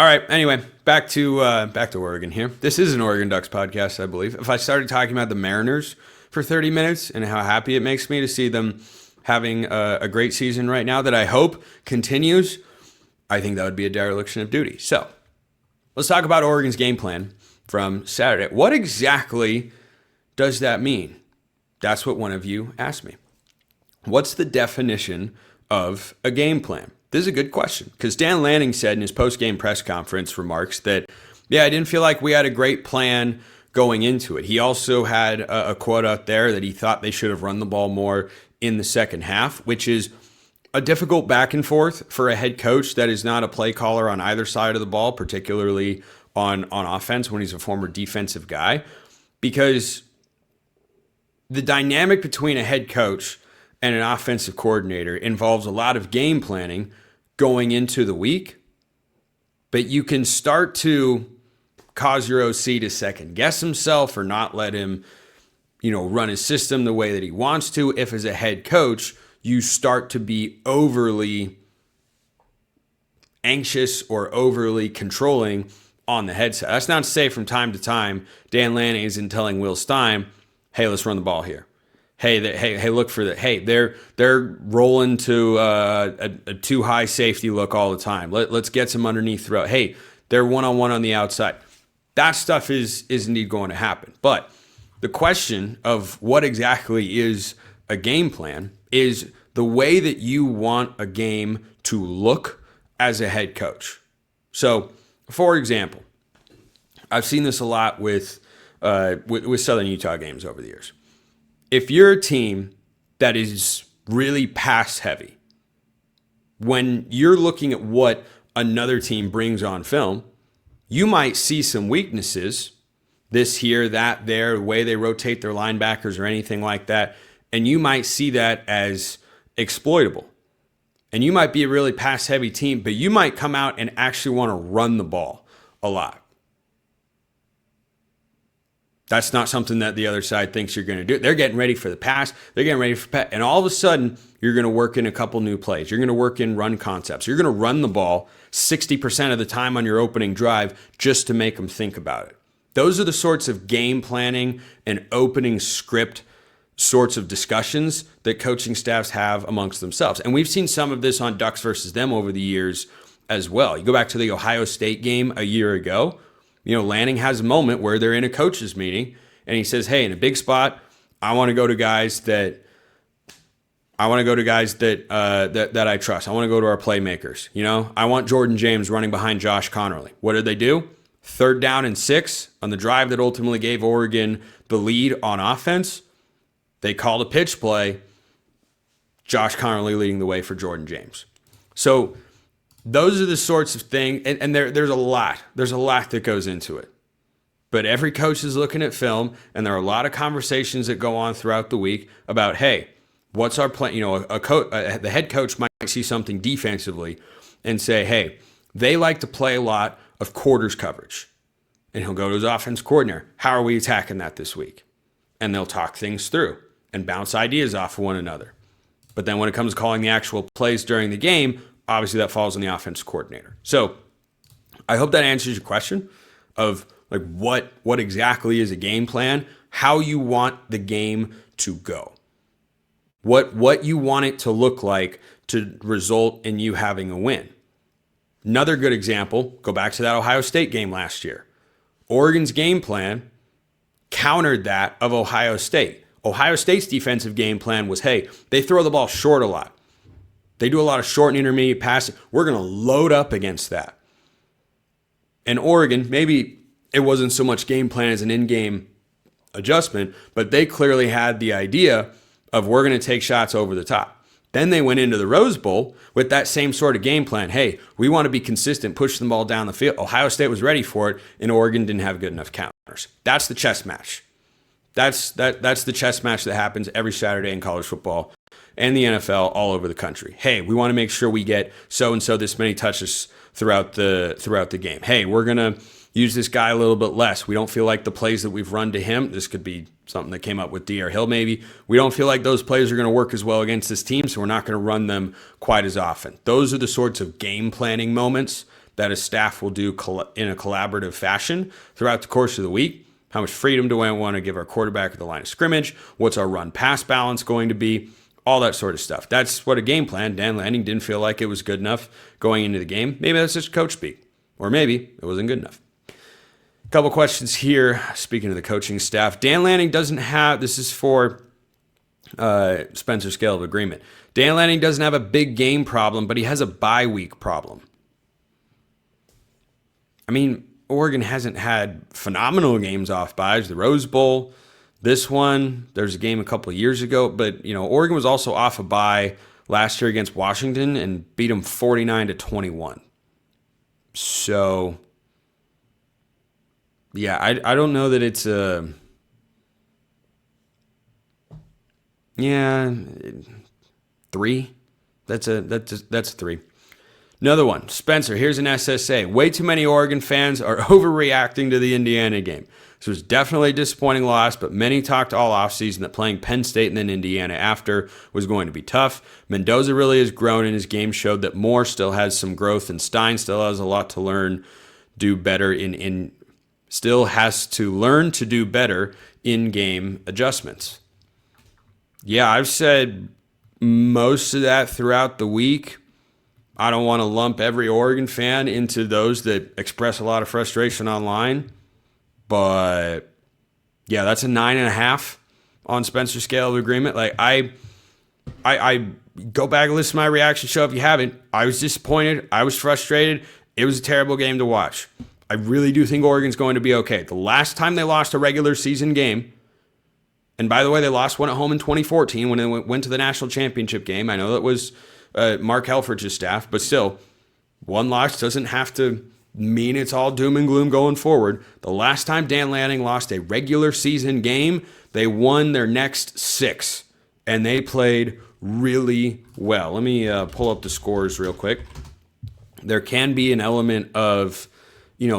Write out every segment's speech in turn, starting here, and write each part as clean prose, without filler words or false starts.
All right. Anyway, back to Oregon here. This is an Oregon Ducks podcast, I believe. If I started talking about the Mariners for 30 minutes and how happy it makes me to see them having a great season right now that I hope continues, I think that would be a dereliction of duty. So let's talk about Oregon's game plan from Saturday. What exactly does that mean? That's what one of you asked me. What's the definition of a game plan? This is a good question because Dan Lanning said in his post-game press conference remarks that, I didn't feel like we had a great plan going into it. He also had a quote out there that he thought they should have run the ball more in the second half, which is a difficult back and forth for a head coach that is not a play caller on either side of the ball, particularly on offense when he's a former defensive guy, because the dynamic between a head coach and an offensive coordinator involves a lot of game planning going into the week, but you can start to cause your OC to second guess himself or not let him, run his system the way that he wants to. If as a head coach, you start to be overly anxious or overly controlling on the headset. That's not to say from time to time, Dan Lanning isn't telling Will Stein, hey, let's run the ball here. Hey, look for that. Hey, they're rolling to a too high safety look all the time. Let's get some underneath throw. Hey, they're one-on-one on the outside. That stuff is indeed going to happen. But the question of what exactly is a game plan is the way that you want a game to look as a head coach. So, for example, I've seen this a lot with Southern Utah games over the years. If you're a team that is really pass heavy, when you're looking at what another team brings on film, you might see some weaknesses, this here, that there, the way they rotate their linebackers or anything like that, and you might see that as exploitable. And you might be a really pass heavy team, but you might come out and actually want to run the ball a lot. That's not something that the other side thinks you're going to do. They're getting ready for the pass. They're getting ready for pass. And all of a sudden, you're going to work in a couple new plays. You're going to work in run concepts. You're going to run the ball 60% of the time on your opening drive just to make them think about it. Those are the sorts of game planning and opening script sorts of discussions that coaching staffs have amongst themselves. And we've seen some of this on Ducks versus them over the years as well. You go back to the Ohio State game a year ago. Lanning has a moment where they're in a coaches meeting and he says, hey, in a big spot, I want to go to guys that I trust. I want to go to our playmakers. I want Jordan James running behind Josh Connerly. What did they do? 3rd down and 6 on the drive that ultimately gave Oregon the lead on offense. They called a pitch play, Josh Connerly leading the way for Jordan James. So those are the sorts of things, and there's a lot. There's a lot that goes into it. But every coach is looking at film, and there are a lot of conversations that go on throughout the week about, hey, what's our plan? The head coach might see something defensively and say, hey, they like to play a lot of quarters coverage. And he'll go to his offense coordinator. How are we attacking that this week? And they'll talk things through and bounce ideas off of one another. But then when it comes to calling the actual plays during the game, obviously that falls on the offense coordinator. So I hope that answers your question of what exactly is a game plan, how you want the game to go, what you want it to look like to result in you having a win. Another good example, go back to that Ohio State game last year. Oregon's game plan countered that of Ohio State. Ohio State's defensive game plan was, hey, they throw the ball short a lot. They do a lot of short and intermediate passing. We're going to load up against that. And Oregon, maybe it wasn't so much game plan as an in-game adjustment, but they clearly had the idea of we're going to take shots over the top. Then they went into the Rose Bowl with that same sort of game plan. Hey, we want to be consistent, push the ball down the field. Ohio State was ready for it, and Oregon didn't have good enough counters. That's the chess match. That's the chess match that happens every Saturday in college football and the NFL all over the country. Hey, we want to make sure we get so-and-so this many touches throughout the game. Hey, we're going to use this guy a little bit less. We don't feel like the plays that we've run to him, this could be something that came up with D.R. Hill maybe, we don't feel like those plays are going to work as well against this team, so we're not going to run them quite as often. Those are the sorts of game planning moments that a staff will do in a collaborative fashion throughout the course of the week. How much freedom do I want to give our quarterback at the line of scrimmage? What's our run-pass balance going to be? All that sort of stuff. That's what a game plan. Dan Lanning didn't feel like it was good enough going into the game. Maybe that's just coach speak. Or maybe it wasn't good enough. A couple questions here. Speaking of the coaching staff, Dan Lanning doesn't have, this is for Spencer Scale of Agreement. Dan Lanning doesn't have a big game problem, but he has a bye week problem. I mean, Oregon hasn't had phenomenal games off byes. The Rose Bowl, this one, there's a game a couple of years ago, but Oregon was also off a bye last year against Washington and beat them 49-21. So, yeah, I don't know that it's a... Yeah, 3. That's a 3. Another one. Spencer, here's an SSA. Way too many Oregon fans are overreacting to the Indiana game. This was definitely a disappointing loss, but many talked all offseason that playing Penn State and then Indiana after was going to be tough. Mendoza really has grown, and his game showed that Moore still has some growth, and Stein still has a lot to learn, do better still has to learn to do better in-game adjustments. Yeah, I've said most of that throughout the week. I don't want to lump every Oregon fan into those that express a lot of frustration online. But, yeah, that's a 9.5 on Spencer's Scale of Agreement. Like, I go back and listen to my reaction show if you haven't. I was disappointed. I was frustrated. It was a terrible game to watch. I really do think Oregon's going to be okay. The last time they lost a regular season game, and by the way, they lost one at home in 2014 when they went to the national championship game. I know that was Mark Helfrich's staff, but still, one loss doesn't have to mean it's all doom and gloom going forward. The last time Dan Lanning lost a regular season game, they won their next 6, and they played really well. Let me pull up the scores real quick. There can be an element of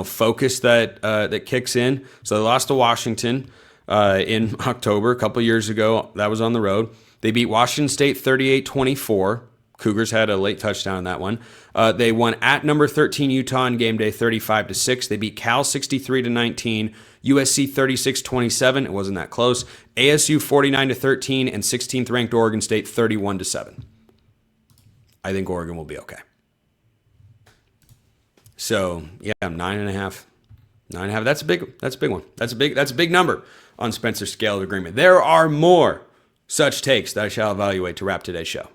focus that kicks in. So they lost to Washington in October a couple years ago. That was on the road. They beat Washington State 38-24. Cougars had a late touchdown in that one. They won at number 13 Utah on game day 35-6. They beat Cal 63-19, USC 36-27. It wasn't that close. ASU 49-13 and 16th ranked Oregon State 31-7. I think Oregon will be okay. So yeah, I'm 9.5. 9.5. That's a big one. That's a big number on Spencer's Scale of Agreement. There are more such takes that I shall evaluate to wrap today's show.